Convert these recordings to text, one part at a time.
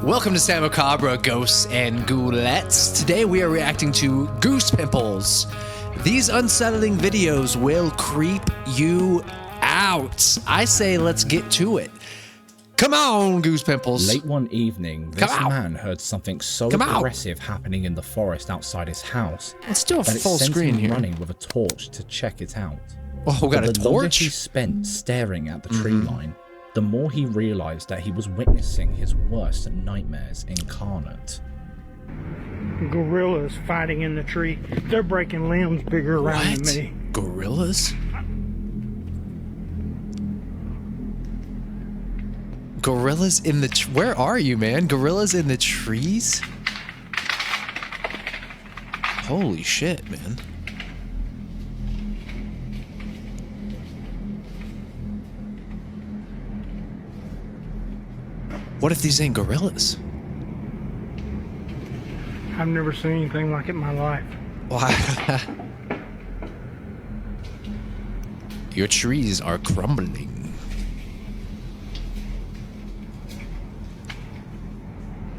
Welcome to Sam Macabre, Ghosts and Ghoulettes. Today we are reacting to Goose Pimples. These unsettling videos will creep you out. I say let's get to it. Come on, Goose Pimples. Late one evening, this man heard something so aggressive happening in the forest outside his house. Let's do a that full it sent screen him here. running with a torch to check it out. Oh, we got a the longer torch? he spent staring at the tree line, the more he realized that he was witnessing his worst nightmares incarnate. Gorillas fighting in the tree. They're breaking limbs bigger around than me. Gorillas? Gorillas in the where are you, man? Gorillas in the trees? Holy shit, man. What if these ain't gorillas? I've never seen anything like it in my life. Why? Your trees are crumbling.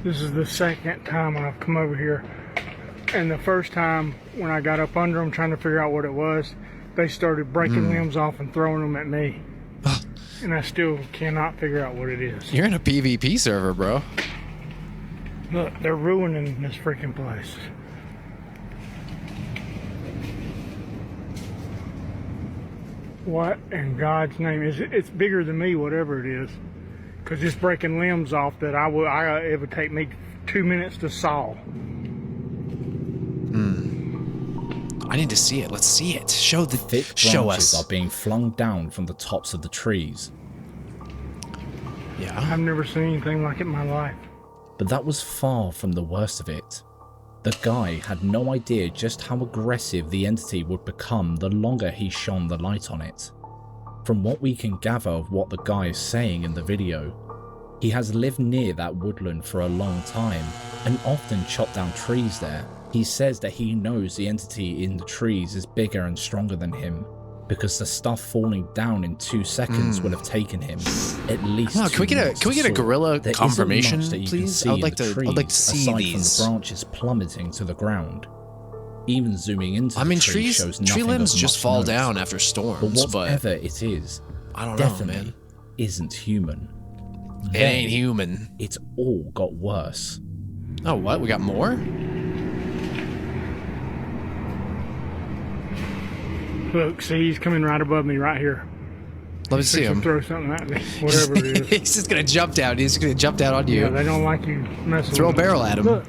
This is the second time I've come over here. And the first time when I got up under them trying to figure out what it was, they started breaking limbs off and throwing them at me. And I still cannot figure out what it is. You're in a PvP server, bro. Look, they're ruining this freaking place. What in God's name is it? It's bigger than me, whatever it is. Because it's breaking limbs off that it would take me 2 minutes to saw. I need to see it. Let's see it. Show Branches us. are being flung down from the tops of the trees. Yeah. I've never seen anything like it in my life. But that was far from the worst of it. The guy had no idea just how aggressive the entity would become the longer he shone the light on it. From what we can gather of what the guy is saying in the video, he has lived near that woodland for a long time and often chopped down trees there. He says that he knows the entity in the trees is bigger and stronger than him, because the stuff falling down in 2 seconds would have taken him at least. Oh, can we get a gorilla confirmation, please? I would like to see these. From the branches plummeting to the ground. Even zooming into the tree shows nothing tree limbs of just much fall note. down after storms, But whatever it is, I don't know, definitely man. isn't human. It ain't human. It's all got worse. Oh, what? We got more? Look, see, he's coming right above me right here. Let me see him. Throw something at me, whatever it is. He's just gonna jump down. He's just gonna jump down on you. Yeah, they don't like you messing Throw a with them. barrel at him. Look.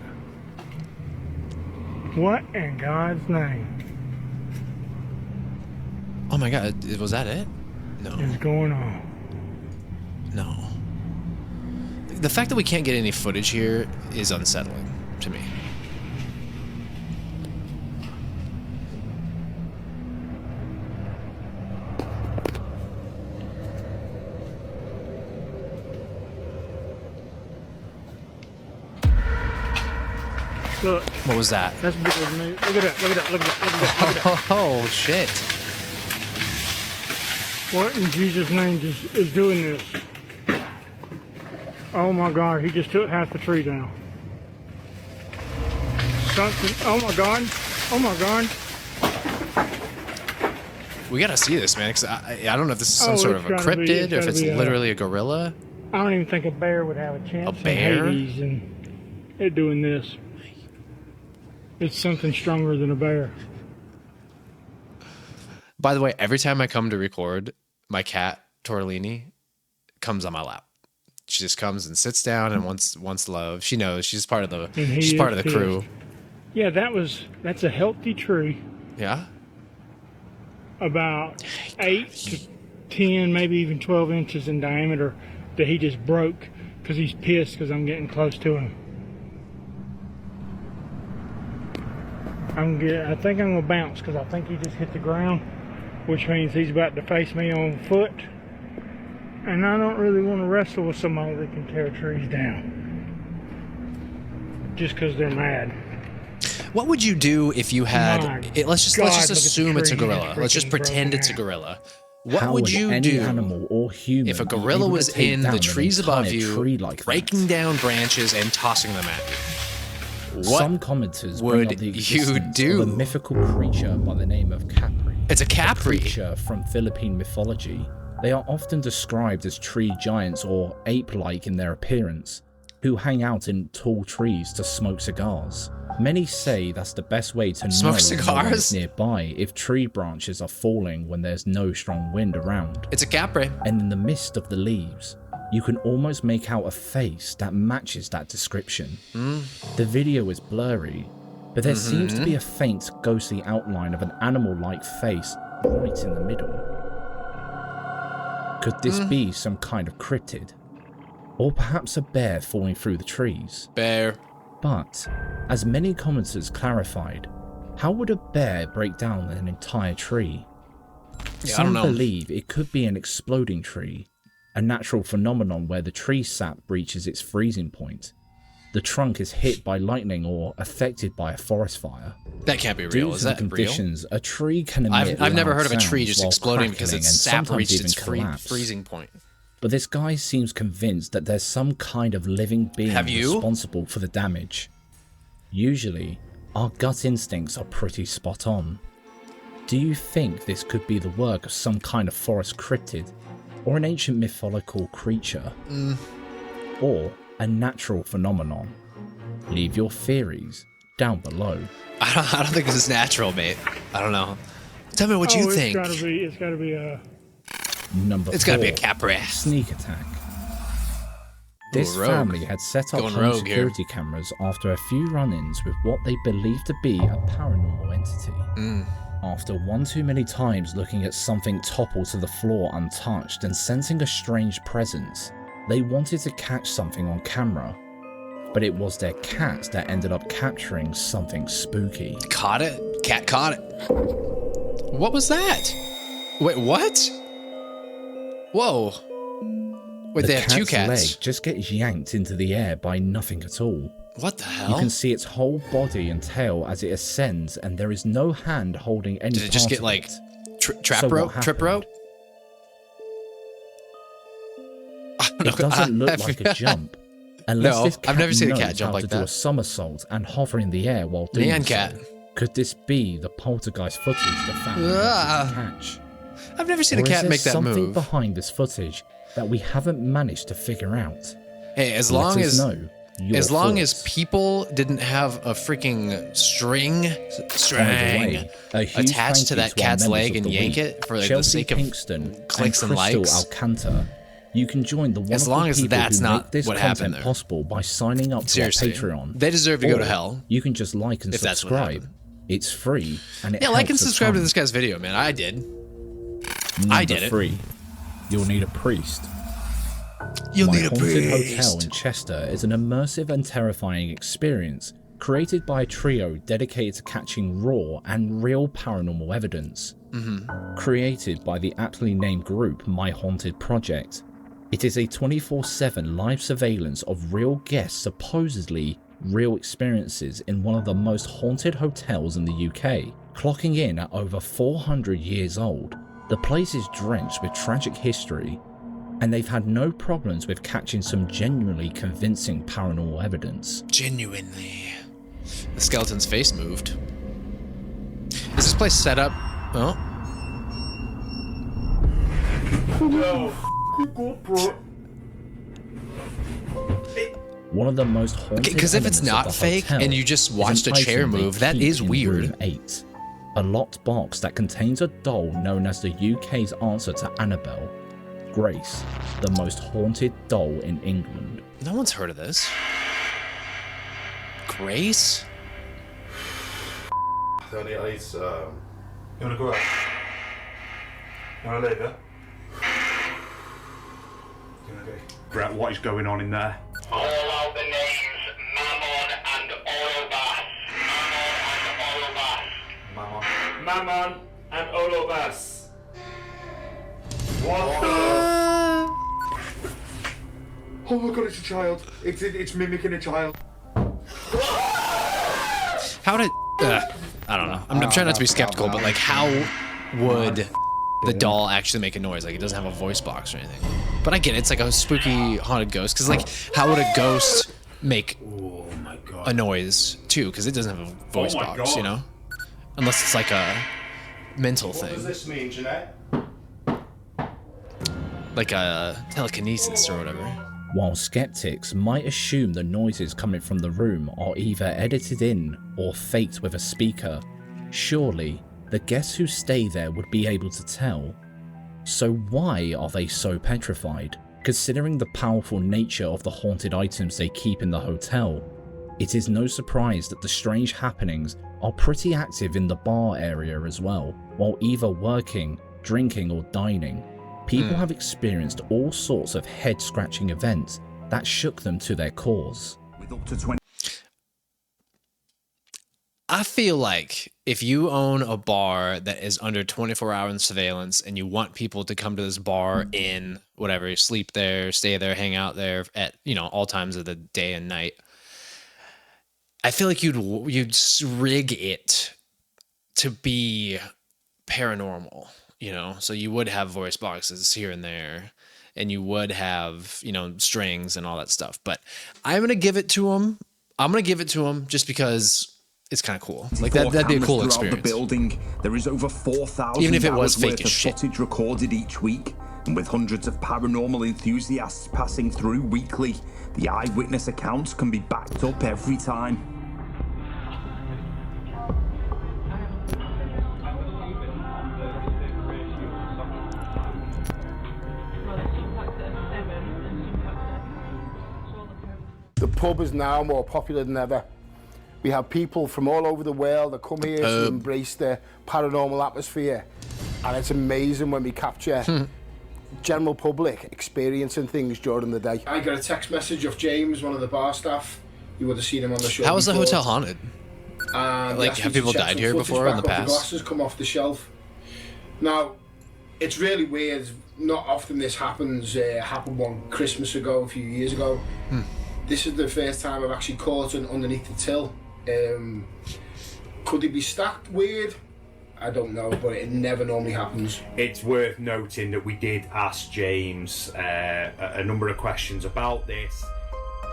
What in God's name Oh my God, was that it? No. is going on? No. The fact that we can't get any footage here is unsettling to me. Look, What was that? that's bigger than me. Look at that, look at that, look at that, look at that, look at that. Oh, shit. What in Jesus' name is doing this? Oh my God, he just took half the tree down. Something, oh my God, oh my God. We gotta see this, man, because I don't know if this is some Oh, sort it's of a gotta be- cryptid it's or if gotta it's be a- literally a gorilla. I don't even think a bear would have a chance A bear? in Hades and it doing this. It's something stronger than a bear. By the way, every time I come to record, my cat, Tortellini, comes on my lap. She just comes and sits down and wants love. She knows she's part of the crew. Yeah, that's a healthy tree, Yeah? about 8 to 10, maybe even 12 inches in diameter, that he just broke because he's pissed because I'm getting close to him. I think I'm gonna bounce because I think he just hit the ground, which means he's about to face me on foot. And I don't really want to wrestle with somebody that can tear trees down just because they're mad. What would you do if you had? Let's just God, assume look at it's a the tree. gorilla. Let's just Freaking pretend broken it's a out. gorilla. What How would you any do animal or human if a be gorilla able to was take in down the an trees above entire you, tree like that? breaking down branches and tossing them at you? What Some commenters bring would up the you existence do? of a mythical creature by the name of Capri. It's a Capri. Creature from Philippine mythology. They are often described as tree giants or ape-like in their appearance, who hang out in tall trees to smoke cigars. Many say that's the best way to Smoke know cigars? no one is nearby if tree branches are falling when there's no strong wind around. It's a Capri. And in the midst of the leaves, you can almost make out a face that matches that description. The video is blurry, but there seems to be a faint ghostly outline of an animal-like face right in the middle. Could this be some kind of cryptid? Or perhaps a bear falling through the trees? Bear. But, as many commenters clarified, how would a bear break down an entire tree? Yeah, I Some don't know. believe it could be an exploding tree, a natural phenomenon where the tree sap reaches its freezing point. The trunk is hit by lightning or affected by a forest fire. That can't be Due real. to Is the that real? conditions, a tree can emit I've never loud heard of a tree sounds just while exploding because crackling its and sap sometimes reached even its collapse. freezing point. But this guy seems convinced that there's some kind of living being Have you? responsible for the damage. Usually, our gut instincts are pretty spot on. Do you think this could be the work of some kind of forest cryptid, or an ancient mythological creature, or a natural phenomenon? Leave your theories down below. I don't think this is natural, mate. I don't know. Tell me what you think. It's gotta be a. Number It's 4, gotta be a Capri. sneak attack. This rogue. family had set up Going home rogue here. security cameras after a few run-ins with what they believed to be a paranormal entity. After one too many times looking at something topple to the floor untouched and sensing a strange presence, they wanted to catch something on camera. But it was their cat that ended up capturing something spooky. Caught it? Cat caught it. What was that? Wait, what? Whoa. Wait, they have two cat's cats. leg just gets yanked into the air by nothing at all. What the You hell? can see its whole body and tail as it ascends, and there is no hand holding any Did it just part get of like it. trap So what rope? Trip happened? rope? I don't It doesn't look like a jump. Unless No, this I've cat never seen a cat knows jump how like to do that. a somersault and hover in the air while doing Man so. cat. Could this be the poltergeist footage the family wanted to catch? I've never seen Or a is cat there make that something move. behind this footage that we haven't managed to figure out? Hey, as Let long us as know your as long as thoughts. people didn't have a freaking string By the way, a huge attached to thank that you our cat's members leg of and the yank week, it for the Chelsea sake of Pinkston clicks and Crystal likes. Alcantara. You can join the wonderful long as people that's who not make this what content happened there. possible by signing up Seriously. to our Patreon. They deserve to go to Or hell. You can just like and If that's what subscribe. happened. It's free and it Yeah, like and helps a subscribe to ton. this guy's video, man. I did. Number did it. 3. You'll need a priest. You'll My need a Haunted priest. Hotel in Chester is an immersive and terrifying experience created by a trio dedicated to catching raw and real paranormal evidence. Created by the aptly named group My Haunted Project, it is a 24/7 live surveillance of real guests' supposedly real experiences in one of the most haunted hotels in the UK, clocking in at over 400 years old. The place is drenched with tragic history, and they've had no problems with catching some genuinely convincing paranormal evidence. Genuinely. The skeleton's face moved. Is this place set up? Oh. One of the most haunted Because if it's elements of not the fake hotel and you just is watched an a chair item they move, that keep is in weird. Room 8, a locked box that contains a doll known as the UK's answer to Annabelle, Grace, the most haunted doll in England. No one's heard of this. Grace? I need, you wanna go out? You wanna leave, yeah? You wanna go? Brett, what is going on in there? Call out the names Mammon and Orobas. Mammon and Orobas. Mammon and Olobas. What the? Oh my god, it's a child. It's mimicking a child. How did... I don't know. I'm trying not to be skeptical, but like how would the doll actually make a noise. Like, it doesn't have a voice box or anything. But I get it. It's like a spooky haunted ghost. Because, like, how would a ghost make a noise, too? Because it doesn't have a voice box, you know? Unless it's like a mental thing. What does this mean, Jeanette? Like a telekinesis or whatever. While skeptics might assume the noises coming from the room are either edited in or faked with a speaker, surely the guests who stay there would be able to tell. So why are they so petrified? Considering the powerful nature of the haunted items they keep in the hotel, it is no surprise that the strange happenings are pretty active in the bar area as well. While either working, drinking or dining, people have experienced all sorts of head-scratching events that shook them to their cores. With up to 20 I feel like if you own a bar that is under 24-hour surveillance and you want people to come to this bar in whatever, sleep there, stay there, hang out there at, you know, all times of the day and night, I feel like you'd rig it to be paranormal, you know? So you would have voice boxes here and there, and you would have, you know, strings and all that stuff. But I'm going to give it to them. I'm going to give it to them just because it's kind of cool. Like, that'd be a cool experience. The building, there is over 4,000 even if it was hours fake worth as of shit. footage recorded each week, and with hundreds of paranormal enthusiasts passing through weekly, the eyewitness accounts can be backed up every time. The pub is now more popular than ever. We have people from all over the world that come here to embrace the paranormal atmosphere. And it's amazing when we capture general public experiencing things during the day. I got a text message of James, one of the bar staff. You would have seen him on the show. How was the before. hotel haunted? And Like, have people died here before in the past? The glasses come off the shelf. Now, it's really weird. Not often this happens. Happened one Christmas ago, a few years ago. This is the first time I've actually caught it underneath the till. Could it be stacked weird? I don't know, but it never normally happens. It's worth noting that we did ask James a number of questions about this.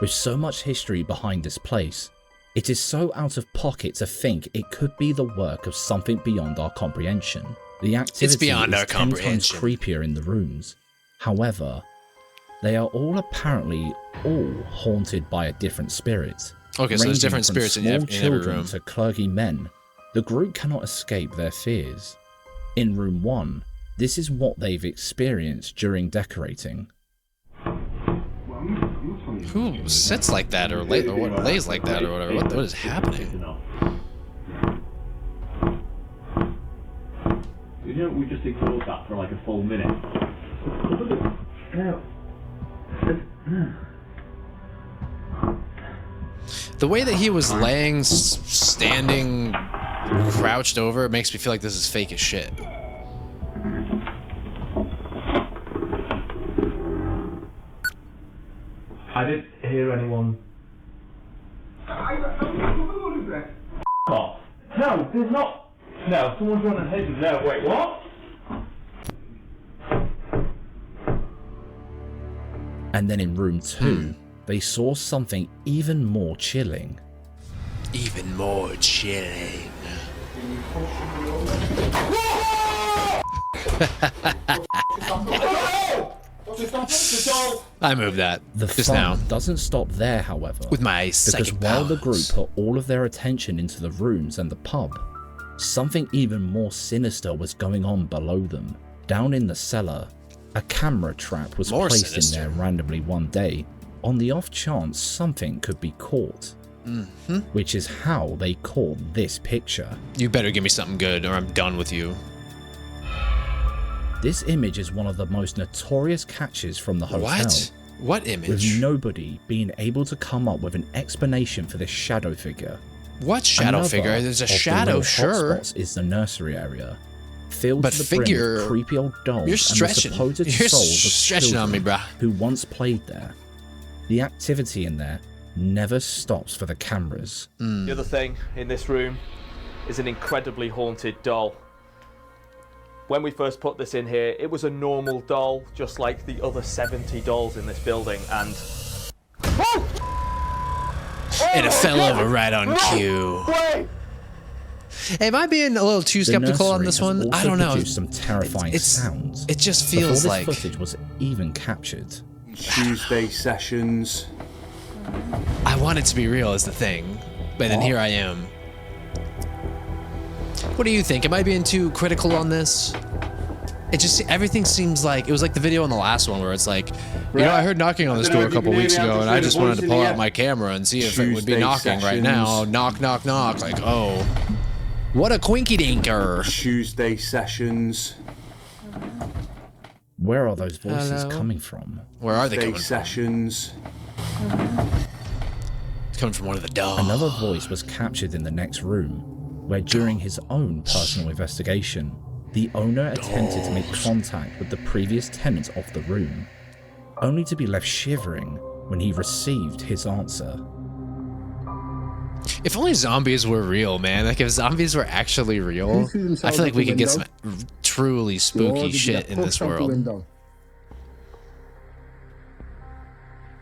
With so much history behind this place, it is so out of pocket to think it could be the work of something beyond our comprehension. The activity beyond is our 10 times comprehension. creepier in the rooms. However, they are all apparently all haunted by a different spirit. Okay, so there's Ranging different from spirits in small every children room. to clergy men, the group cannot escape their fears. In room 1, this is what they've experienced during decorating. Who sits like that or what lays like that or whatever? What is happening? We just ignored that for like a full minute. The way that he was laying, standing, crouched over, it makes me feel like this is fake as shit. I didn't hear anyone. Oh. No, there's not. No, someone's running hidden. No, wait, what? And then in room 2, they saw something even more chilling. Even more chilling. I moved that The just fun now doesn't stop there, however, with my because psychic while the group powers. put all of their attention into the rooms and the pub, something even more sinister was going on below them. Down in the cellar, a camera trap was More placed sinister. in there randomly one day, on the off chance something could be caught. Which is how they caught this picture. You better give me something good or I'm done with you. This image is one of the most notorious catches from the hotel. What? What With image? nobody being able to come up with an explanation for this shadow figure. What shadow Another figure? There's a of the shadow, real sure. hotspots is the nursery area, filled But to the brim figure- with creepy old dolls You're and stretching. the supposed You're souls of stretching on me, children bruh. who once played there. The activity in there never stops for the cameras. The other thing in this room is an incredibly haunted doll. when we first put this in here, it was a normal doll, just like the other 70 dolls in this building, and... And it fell over right on cue. Am I being a little too skeptical on this one? I don't know. Produced some terrifying sounds. It just feels before like this footage was even captured. Tuesday sessions. I want it to be real is the thing, but then here I am. What do you think? Am I being too critical on this? It just, everything seems like, it was like the video on the last one where it's like, you know, I heard knocking on this door a couple weeks ago and I just wanted to pull out my camera and see if it would be knocking right now. Knock, knock, knock. Like, oh, what a quinky dinker. Tuesday sessions. Where are those voices coming from? Where are they coming from? Sessions. It's coming from one of the dogs. Another voice was captured in the next room, where during his own personal investigation, the owner attempted to make contact with the previous tenant of the room, only to be left shivering when he received his answer. If only zombies were real, man. Like, if zombies were actually real, I feel like we could get some truly spooky shit in this world.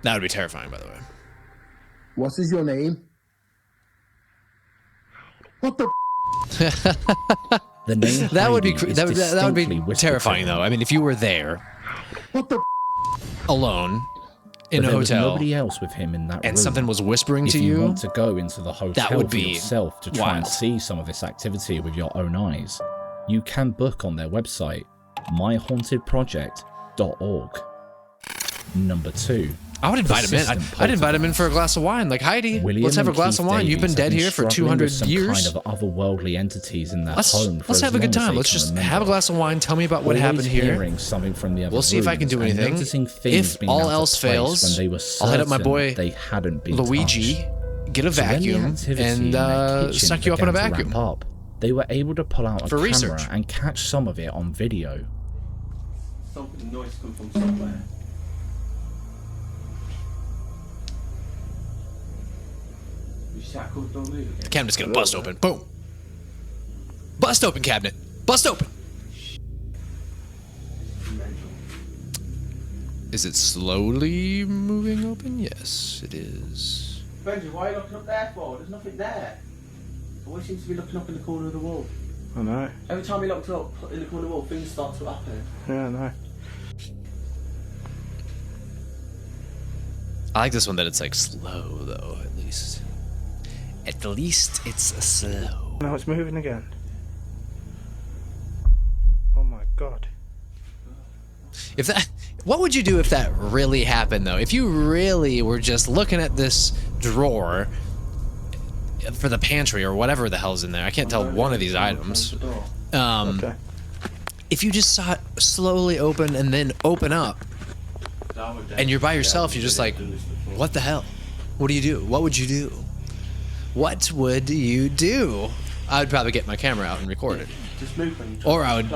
That would be terrifying, by the way. What is your name? What the? The name that would be Heidi is that would be distinctly terrifying, though. I mean, if you were there, What the? alone in but a there was hotel, nobody else with him in that room. and something was whispering if to you you, want to go into the hotel that would for be yourself to try and wild. see some of this activity with your own eyes, you can book on their website, myhauntedproject.org. Number 2. I would invite him in. I'd invite him in for a glass of wine. Like, Heidi, let's have a glass of wine. You've been dead here for 200 years. Kind of otherworldly entities in that home. Let's have a good time. Let's just have a glass of wine. Tell me about what happened here. Something from the other we'll see if I can do anything. If all else fails, I'll hit up my boy they hadn't been Luigi, get a vacuum, and suck you up in a vacuum. They were able to pull out a For camera research. and catch some of it on video. Something noise come from somewhere. The cabinet's gonna bust open. Boom. Bust open, cabinet. Bust open. Is it slowly moving open? Yes, it is. Benji, why are you looking up there for? There's nothing there. Always seems to be looking up in the corner of the wall. I know. Every time you look up in the corner of the wall, things start to happen. Yeah, I know. I like this one that it's like slow though, at least. At least it's slow. Now it's moving again. Oh my god. If that, what would you do if that really happened though? If you really were just looking at this drawer for the pantry or whatever the hell's in there, I can't tell one of these items. Okay. If you just saw it slowly open and then open up, and you're by yourself, you're just like, what the hell? What do you do? What would you do? What would you do? I would probably get my camera out and record it. Just move when you Or I would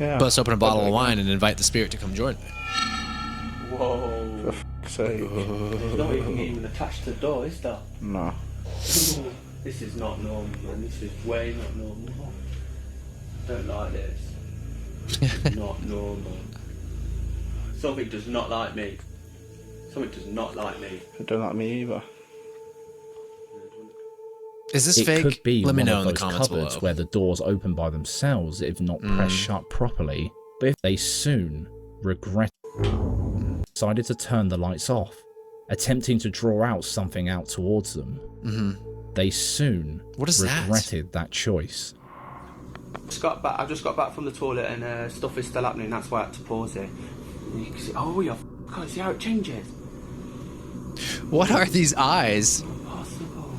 Yeah. bust open a bottle of wine and invite the spirit to come join me. Whoa. For fuck's sake. It's not even attached to the door, is that? No. This is not normal, man. This is way not normal. I don't like this. This is not normal. Something does not like me. Something does not like me. It don't like me either. Is this It fake? could be Let me one know of in the those comments cupboards below. where the doors open by themselves if not pressed shut properly, but if they soon decided to turn the lights off, attempting to draw out something out towards them. They soon regretted that choice. I just got back from the toilet and stuff is still happening. That's why I had to pause it. You can see, oh, you can't see how it changes. What are these eyes? Impossible.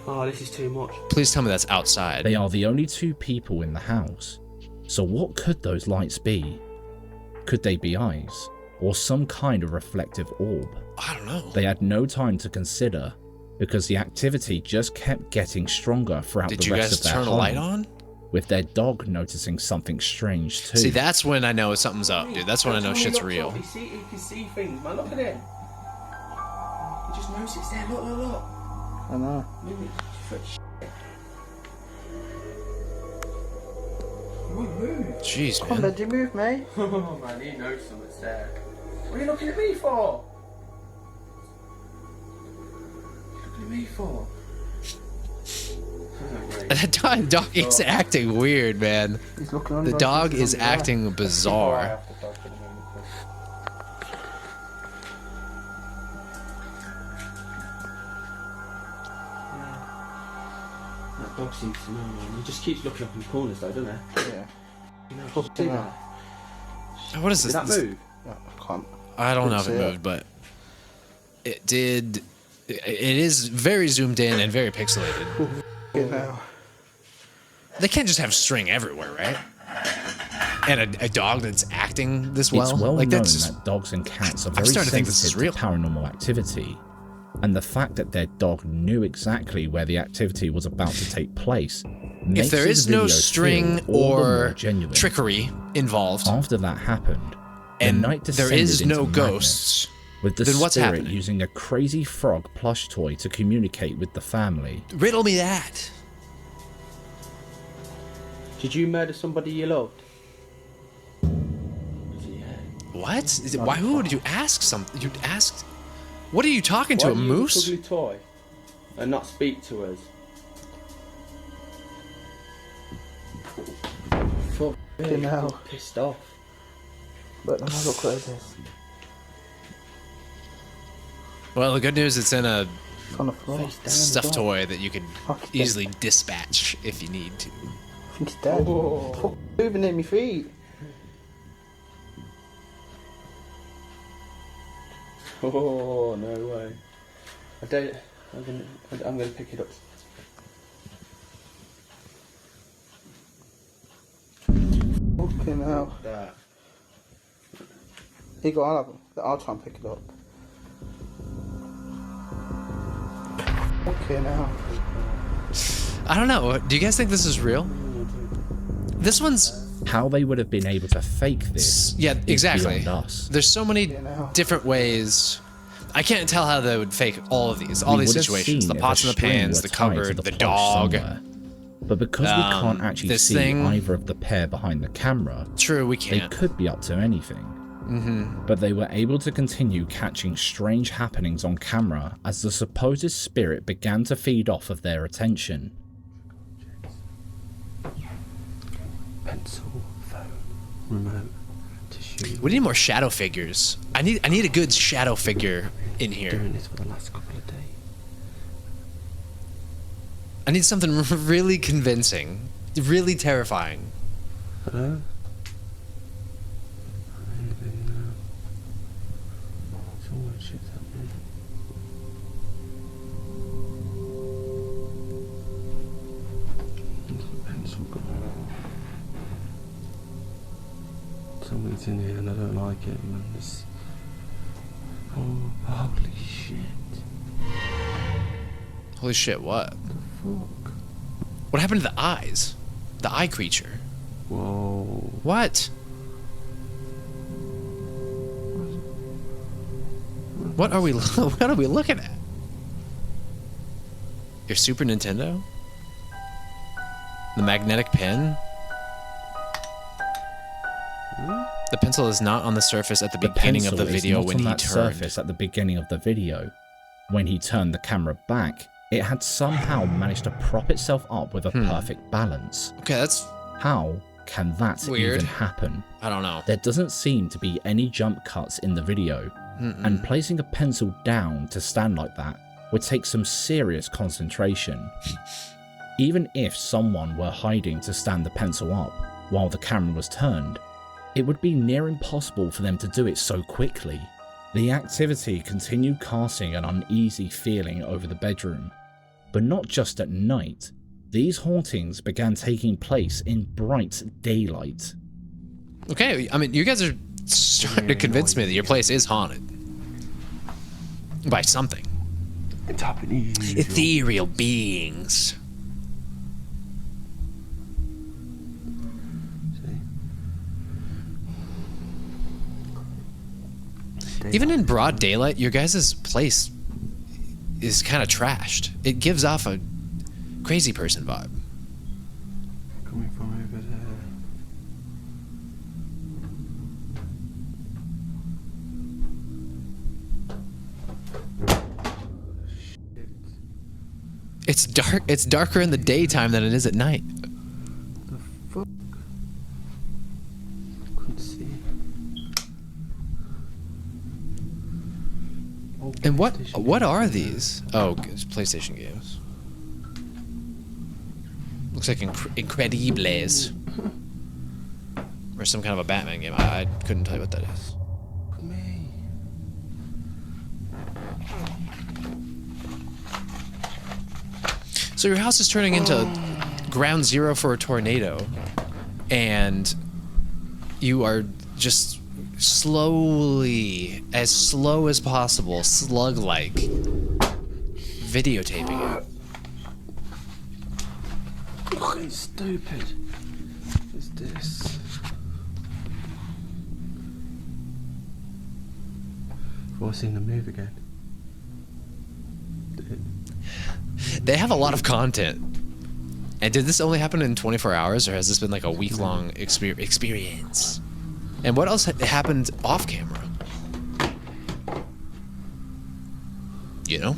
Oh, this is too much. Please tell me that's outside. They are the only two people in the house. So what could those lights be? Could they be eyes? Or some kind of reflective orb? I don't know. They had no time to consider, because the activity just kept getting stronger throughout Did the you rest guys of their turn a home, light on? with their dog noticing something strange too. See, that's when I know something's up, dude. That's when I know shit's real. You can see things, man. Look at it. You just notice it's there. Look, look, look. I know. Jeez, Come on, man. Benji, move, mate. Oh man, he knows something's there. What are you looking at me for? What are you looking at me for? The dog is acting weird, man. He's looking on The dog is acting bizarre. That dog seems to know, man. He just keeps looking up in the corners though, doesn't he? Yeah. You know, see that? What is Did this? that move? I can't. I don't know if it Couldn't see moved, but it did. It is very zoomed in and very pixelated. Now. They can't just have string everywhere, right? And a dog that's acting this well. It's well like, known that's just, that dogs and cats are I'm very starting to think this is sensitive real. to paranormal activity, and the fact that their dog knew exactly where the activity was about to take place makes if there this is no video string feel all the more or genuine. trickery involved, After that happened, and the night there descended is no into madness, ghosts, with the then what's spirit happening? using a crazy frog plush toy to communicate with the family. riddle me that. Did you murder somebody you loved? What? Why would you ask something? You'd ask. What are you talking to? Why A do you use moose? ugly toy and not speak to us? Fucking hell. Pissed off. But now look like this. Well, the good news, it's in a It's on the floor. stuffed toy that you could Fuck, it's easily dispatch if you need to. I think it's dead. Fuck, moving at my feet. Oh no way! I'm gonna pick it up. Fucking hell. That. Here you go, I'll try and pick it up. Fucking hell. I don't know. Do you guys think this is real? This one's How they would have been able to fake this yeah, is exactly. beyond us. There's so many different ways. I can't tell how they would fake all of these, all We these would have situations, the seen if pots a and the string pans, were the tied to cupboard, the plush dog. somewhere. But because we can't actually this see thing. either of the pair behind the camera, True, we they can't. could be up to anything. But they were able to continue catching strange happenings on camera as the supposed spirit began to feed off of their attention. Pencil, phone, remote, tissue. We need more shadow figures. I need a good shadow figure in here. Doing this for the last couple of days. I need something really convincing, really terrifying. Hello? Something's in here and I don't like it, man. This... Oh, holy shit. Holy shit, what? Fuck. What happened to the eyes? The eye creature. Whoa. What? What are we what are we looking at? Your Super Nintendo? The magnetic pen? The pencil is not on the surface at the beginning of the pencil is video not when on he that turned. surface at the beginning of the video. When he turned the camera back, it had somehow managed to prop itself up with a perfect balance. Okay, that's How can that Weird. even happen? I don't know. There doesn't seem to be any jump cuts in the video, and placing a pencil down to stand like that would take some serious concentration. Even if someone were hiding to stand the pencil up while the camera was turned, it would be near impossible for them to do it so quickly. The activity continued casting an uneasy feeling over the bedroom, but not just at night. These hauntings began taking place in bright daylight. Okay, I mean, you guys are starting to convince me that your place is haunted. By something. It's happening. Ethereal beings. Even in broad daylight, your guys' place is kind of trashed. It gives off a crazy person vibe. Coming from over there. It's dark. It's darker in the daytime than it is at night. The fuck? Couldn't see. Oh, And what PlayStation are games. these? Oh, it's PlayStation games. Looks like Incredibles. Or some kind of a Batman game. I couldn't tell you what that is. Me. So your house is turning into ground zero for a tornado, and you are just slowly, as slow as possible, slug-like, videotaping it. Fucking stupid. What's this? Have I seen the move again? They have a lot of content. And did this only happen in 24 hours, or has this been like a week-long experience? And what else happened off camera? You know?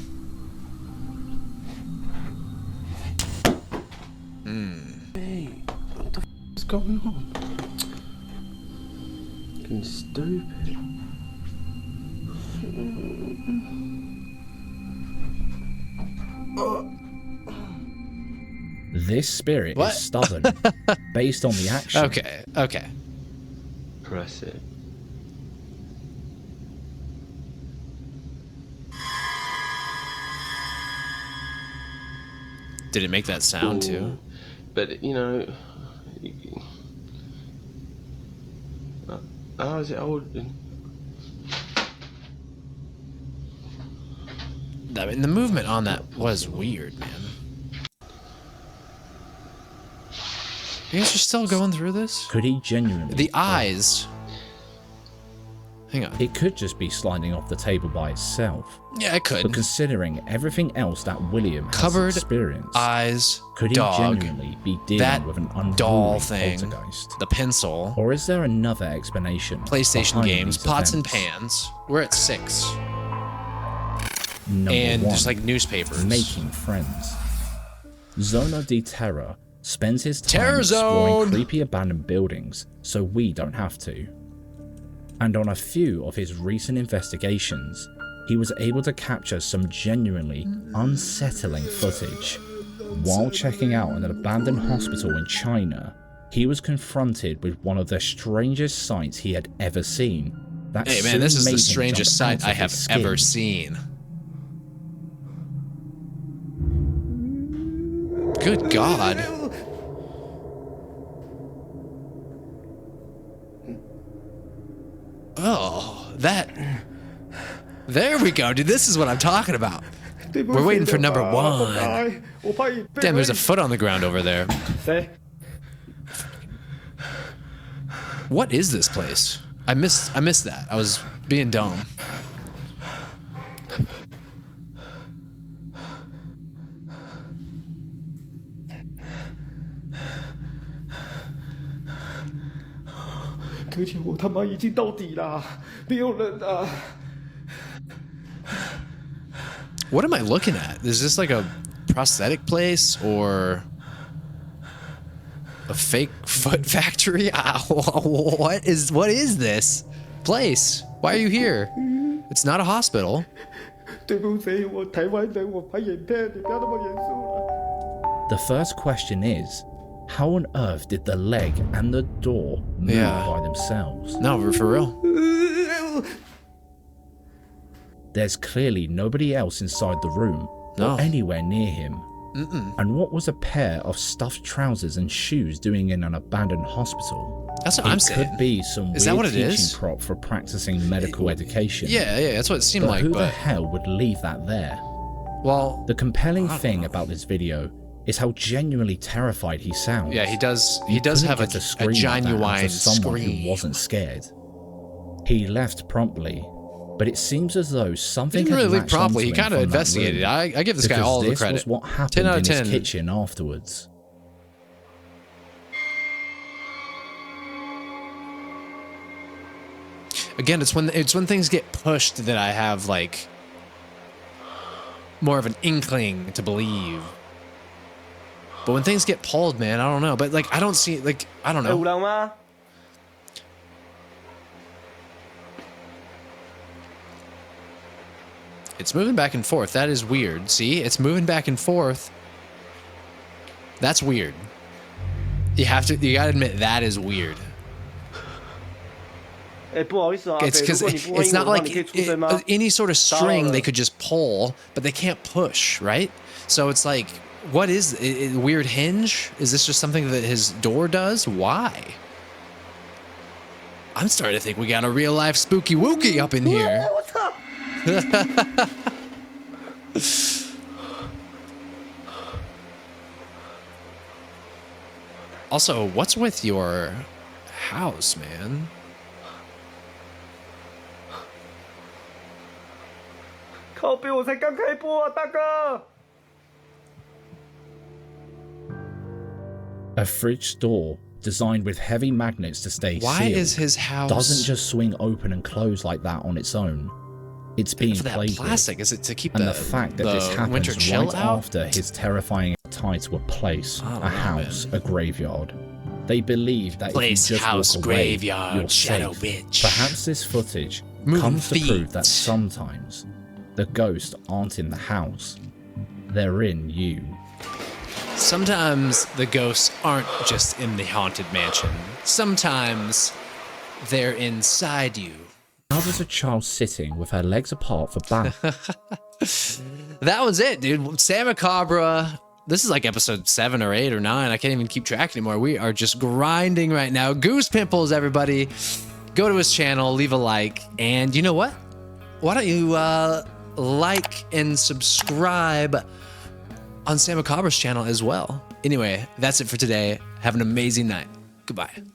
Hey, what the f is going on? Fucking stupid. This spirit What? is stubborn, based on the action. Okay, okay. Press it. Did it make that sound too? But you know, how is it old? I mean, the movement on that was weird, man. You guys are still going through this? Could he genuinely? The eyes. Hang on. It could just be sliding off the table by itself. Yeah, it could. But considering everything else that William has Covered experienced, eyes, could he dog, genuinely be dealing that with an unruly doll thing, poltergeist? the pencil, Or is there another explanation? PlayStation behind games, these pots and events? pans. We're at 6. Number And one, there's like newspapers. making friends. Zona de Terror spends his time Terror exploring Zone! creepy abandoned buildings, so we don't have to. And on a few of his recent investigations, he was able to capture some genuinely unsettling footage. While checking out an abandoned hospital in China, he was confronted with one of the strangest sights he had ever seen. That Hey man, soon this is made the him strangest jump sight out I of have his ever skin. seen. Good God. Oh, that. There we go, dude. This is what I'm talking about. We're waiting for number 1. Damn, there's a foot on the ground over there. What is this place? I missed that. I was being dumb. What am I looking at? Is this like a prosthetic place or a fake foot factory? What is this place? Why are you here? It's not a hospital. The first question is, how on earth did the leg and the door move Yeah. by themselves? No, for real. There's clearly nobody else inside the room No. or anywhere near him. And what was a pair of stuffed trousers and shoes doing in an abandoned hospital? That's what It I'm could saying. be some Is that weird what it teaching is? prop for practicing medical education. Yeah, that's what it seemed But like. who the But hell would leave that there? well, The compelling I don't thing know. about this video is how genuinely terrified he sounds. yeah, he does. You He does couldn't have get a scream like that out of genuine someone scream. who wasn't scared. He left promptly, but it seems as though He something didn't had really leave latched promptly. He onto him kind of from that investigated. room, I give this guy because all the this credit. was what 10 happened out in of his 10. kitchen afterwards. Again, it's when things get pushed that I have like more of an inkling to believe But when things get pulled, man, I don't know. But like, I don't see, like, I don't know. 到嗎？ It's moving back and forth. That is weird. See, it's moving back and forth. That's weird. You gotta admit that is weird. 不好意思啊， It's 如 because 果你不會 it's 英 not 文的話， like 你可以出聲嗎？ any sort of string 打擾了。 they could just pull, but they can't push, right? So it's like, what is weird hinge? Is this just something that his door does? Why? I'm starting to think we got a real life spooky wookie up in here. 我操！ Also, what's with your house, man? 靠边，我才刚开播啊，大哥！ A fridge door designed with heavy magnets to stay Why sealed is his house doesn't just swing open and close like that on its own. It's being for that played plastic? with. Is it to keep And the the fact that the this winter happens chill right out? after his terrifying tie to a place, I don't a know, house, man. a graveyard. They believe that Place, if you just house, walk away, graveyard, you're shadow safe. bitch. Perhaps this footage Moving comes to prove that feet. sometimes the ghosts aren't in the house, they're in you. Sometimes the ghosts aren't just in the haunted mansion. Sometimes they're inside you. How does a child sitting with her legs apart for bath? That was it, dude. Sam Macabre. This is like episode 7 or 8 or 9. I can't even keep track anymore. We are just grinding right now. Goose Pimples, everybody. Go to his channel, leave a like, and you know what? Why don't you like and subscribe on Sam Macabre's channel as well. Anyway, that's it for today. Have an amazing night. Goodbye.